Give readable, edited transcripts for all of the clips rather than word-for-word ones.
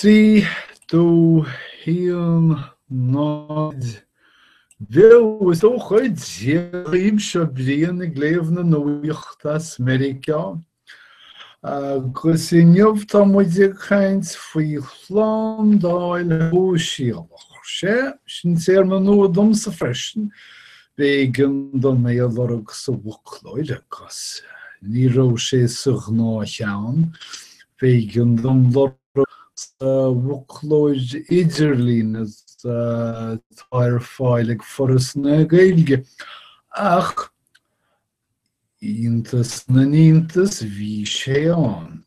Trí, dó, híon, náid, bhil is ó chuid dírim se bríon na gléomh na nuíochtas America. Agus I neamh tá muide chaint faoi chlandáil hóisialach sé, sin sér man nó dom sa freisin, bégan don mé a lorug sa bhuclóid agus ní ró sé such ná cheann, bégan dom lorug sa bhuclóid idirlín táir fáilig foras na gaeilge. Ach, Íntas na níntas bhí sé an.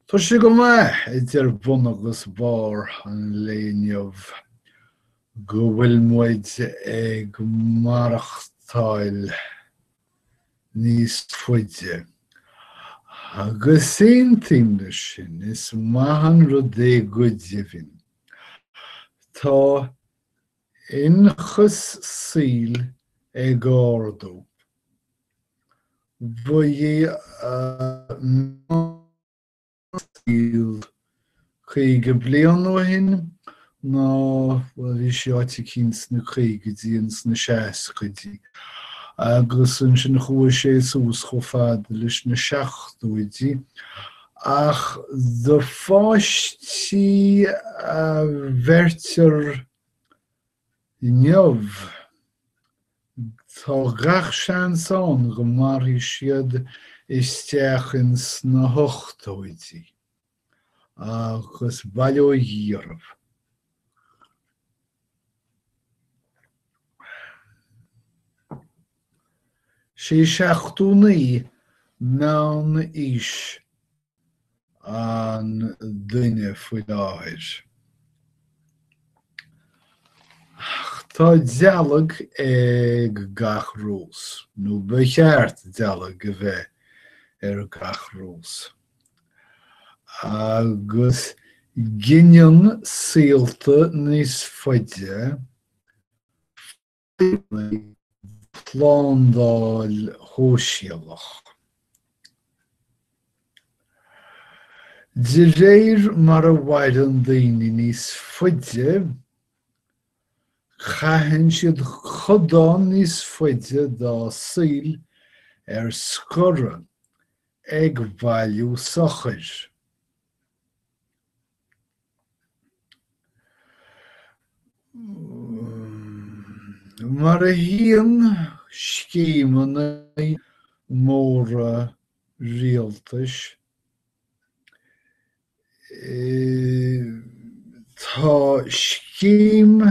Tá sé go maith idir bun agus bár an léinneamh go bhfuil muid ag marachtáil níos faide. Agus éontaimne sin is maithan rud é go dibhinn. Tá inchas síl ag ardú. Ba dhé síl chuige bliain ó hin, ná bhí sé áite cíns na chuige díons na 60 agus an sin chuaigh sé sús chomh fada leis na 60 ach do fáistí bheirtear neamh tá gach seansán go mbearfaí siad isteach ins na 80 agus bailliú díreamh. sé 60 meán is an duine faoi láthir. Tá dealadh ag gach rús, nó ba cheart dealadh go bheith gach rús. Agus ginion síolta níos faide plándáil hóisialach. De réir mar a bhaid an daoine níos faide, chaitheann siad chodán níos faide dá síl scoire ag bhailiú sochair. Mar a bhíonn scímanna móra rialtais, tá scím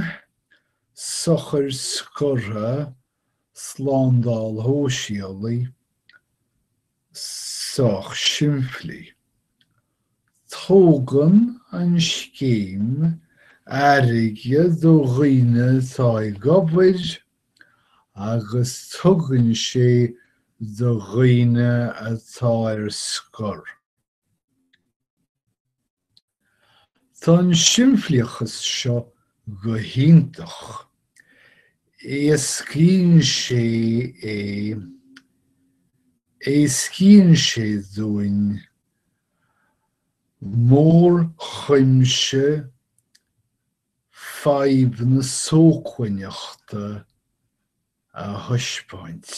sochair scoire slándáil hóisialaí soch siimplí. Tógan an scím airige do dhaoine tá ag gobhaid agus tugann sé do dhaoine atá scoir. Tá an siimplíochas seo go hiontach. Éascíonn sé dúin mór chuimse fadhb na sócmhainneachta a thuispeáint.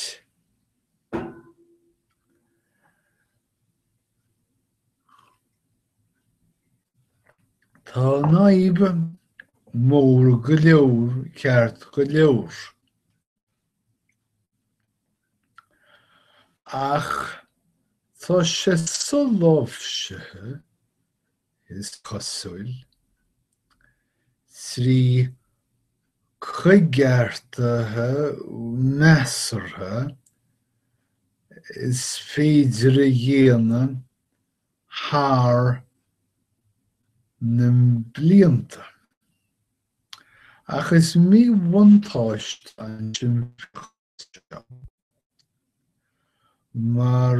Tá naimhe mór go leor ceart go leor. Ach tá sé soláimsethe is cosúil trí chuigeartathe measartha is féidir a dhéanamh thar na blianta. Ach is mí bhaintáist an sin mar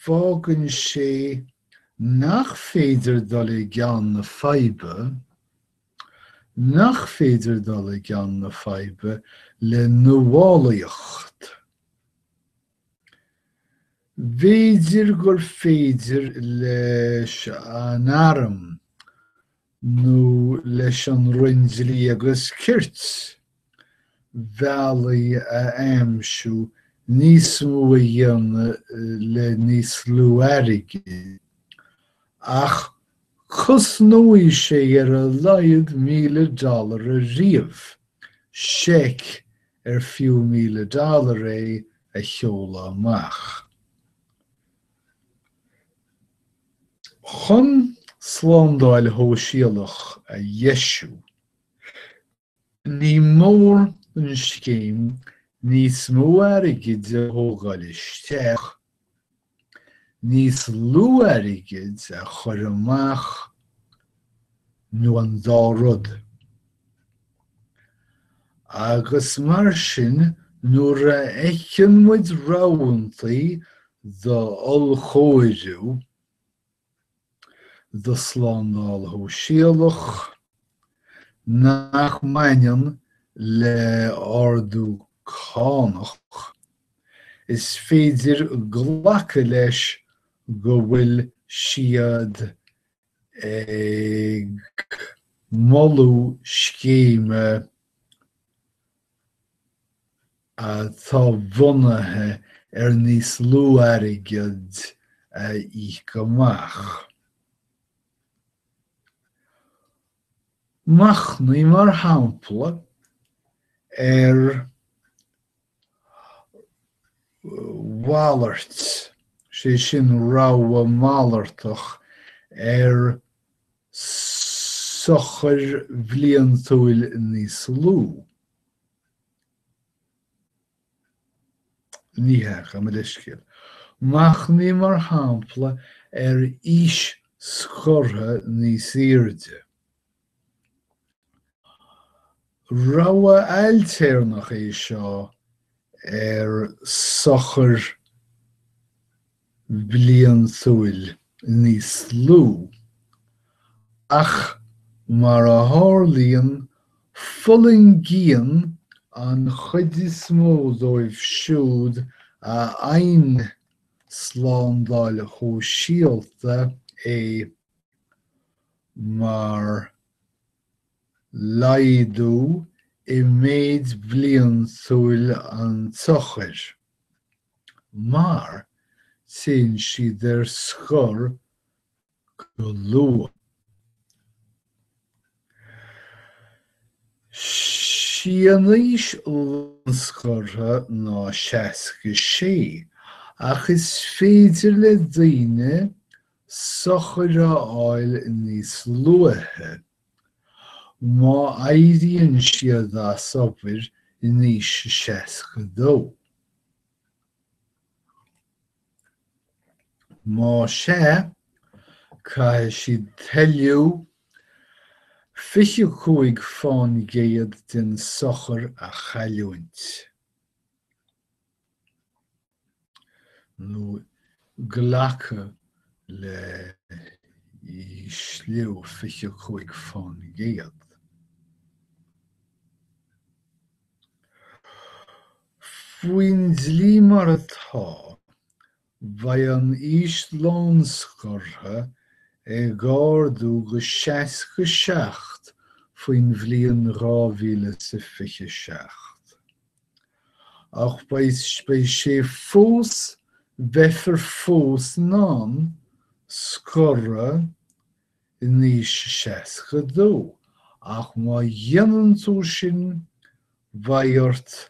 fágann sé nach féidir dul i gceann na fadhba, nach féidir dul i gceann na fadhba le nuálaíocht. Féidir gur féidir leis an airm nó leis an roindelí agus cirt bhealaí a aimsiú níos mó a dhéanamh le níos lú airgid, ach chus nóí sé ar a $100,000 a riamh, seic ar $few million é a cheoladh amach. Chun slándáil hóisialach a dheisú, ní mór an scéim níos mó airgid a thógáil isteach, níos lú airgid a chur amach nó an dá rud. Agus mar sin nuair a eiceanmuid rabhantaí do ollchóiriú, do slándáil hóisialach, nach mbaineann le ardú cánach, is féidir ghlaca leis go bhfuil siad ag molú scéime atá bunaithe ar níos lú airgid a íoc amach. Machnaí mar shampla ar mhalairt, sé sin rabha mhalaireach ar sochar bhliantúil níos lú. Níthe go mairiscil. Machnaí mar shampla ar fhís scortha níos airde. Rabha ailtéarnach é seo ar sochar bliantúil níos lú, ach mar a tharlaíonn fullingíonn an chuid is mó dóibh siúd a ein slándáil hóisialta é mar laghadú I méid bliantúil an sochar, mar téann siad ar scor go luath. Síonais lanscortha ná 66, ach is féidir le daoine sochar a fháil níos luaithe, má éiríonn siad as obair níos 62. Má sé, caithfidh siad teileadh 25 fáin gcéad den sochar a chailliúint. nó ghlaca le I sliabh 25 fáin gcéad. Faoin dlí mar atá, bheidh an fhís lán-scortha ag ardú go 67 faoin bhliain 2027. Ach beidh sé fós bheithfear fós ná scortha níos 62, ach má dhéanann tú sin bheidh ort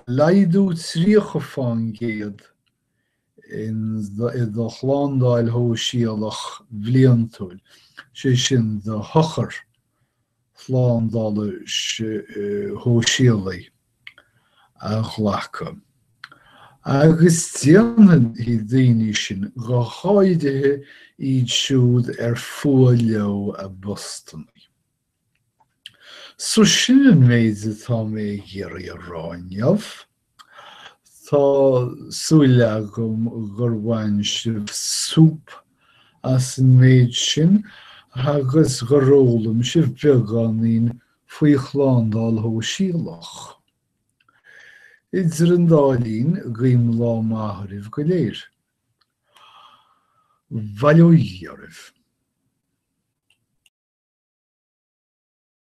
laghadú 30 fáin gcéad I do slándáil hóisialach bliantúil, sé sin do hochar slándáil hóisialaí a ghlaca. Agus déanann I daoine sin go háirithe iad siúd ar fuail leo a Boston. So sin an méid atá mé géirí a ráinneamh, tá súile agam gur bhain sibh súp as an méid sin, agus go rólam sibh beagán faoi chlándáil hóisialach. Idir an dálín ghaim lá máthrimh go léir. Bhaile dhearbh.